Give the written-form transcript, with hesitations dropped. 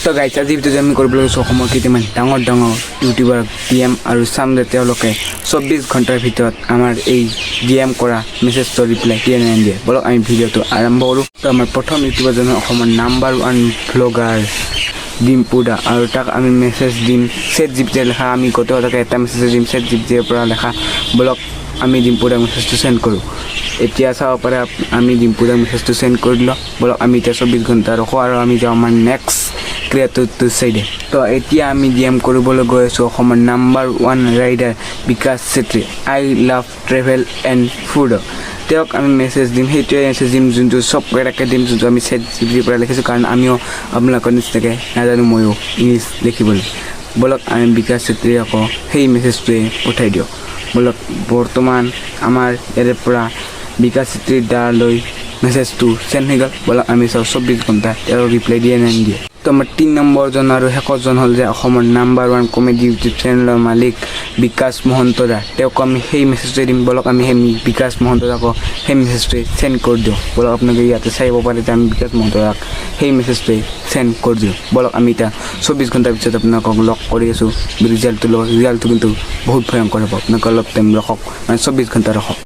তো গাইজ আজি ভিডিঅ'ত আমি কৰিবলৈ লৈছোঁ অসমৰ কেইটামান ডাঙৰ ইউটিউবাৰ DM আৰু চাম যে তেওঁলোকে 24 ঘণ্টাৰ ভিতৰত আমাৰ এই DM কৰা মেছেজটো ৰিপ্লাই দিয়ে নে নিদিয়ে। বলক আমি ভিডিঅ'টো আৰম্ভ কৰোঁ। তো আমাৰ প্ৰথম ইউটিউবাৰজন অসমৰ নাম্বাৰ 1 ব্লগাৰ ডিম্পু দা, আৰু তাক আমি মেছেজ দিম ChatGPT লেখা, আমি গোটেইটাকে এটা মেছেজ দিম ChatGPTৰ পৰা লেখা। বলক আমি ডিম্পু দাক মেছেজটো সেন্ড কৰোঁ। এতিয়া চাব পাৰে আমি ডিম্পু দাক মেছেজটো সেন্ড কৰি দিলোঁ। বলক আমি এতিয়া 24 ঘণ্টা ৰখোঁ আৰু আমি যাওঁ আমাৰ নেক্সট ক্ৰিয়েটৰটো চাইডে। তো এতিয়া আমি DM কৰিবলৈ গৈ আছোঁ অসমৰ number 1 rider Bikash Chetry. I love travel and food. তেওঁক আমি মেছেজ দিম, সেইটোৱে মেছেজ দিম যোনটো চব এটাকে দিম, যোনটো আমি ChatGPTৰ পৰা লিখিছোঁ, কাৰণ আমিও আপোনালোকৰ নিচিনাকৈ নাজানো ময়ো ইংলিছ লিখিবলৈ। বলক আমি বিকাশ চেত্ৰী আকৌ সেই মেছেজটোৱে পঠাই দিওঁ। বলক বৰ্তমান আমাৰ ইয়াৰে পৰা বিকাশ চেত্ৰীৰ দ্বাৰালৈ মেছেজটো চেণ্ড হৈ গ'ল। বলক আমি চাওঁ 24 ঘণ্টা তেওঁ ৰিপ্লাই দিয়ে নে নিদিয়ে। তো আমাৰ 3 নম্বৰজন আৰু শেষৰজন হ'ল যে অসমৰ নাম্বাৰ 1 কমেডি ইউটিউব চেনেলৰ মালিক বিকাশ মহন্ত দা। তেওঁক আমি সেই মেছেজটোৱে দিম। বলক আমি সেই বিকাশ মহন্ত দাকো সেই মেছেজটোৱে চেণ্ড কৰি দিওঁ। বলক আপোনালোকে ইয়াতে চাব পাৰে যে আমি বিকাশ মহন্ত দাক সেই মেছেজটোৱে চেণ্ড কৰি দিওঁ। বলক আমি এতিয়া 24 ঘণ্টাৰ পিছত আপোনালোকক লগ কৰি আছোঁ ৰিজাল্টটো কিন্তু বহুত ভয়ংকৰ হ'ব। আপোনালোকে অলপ টাইম ৰখক, মানে 24 ঘণ্টা ৰখক।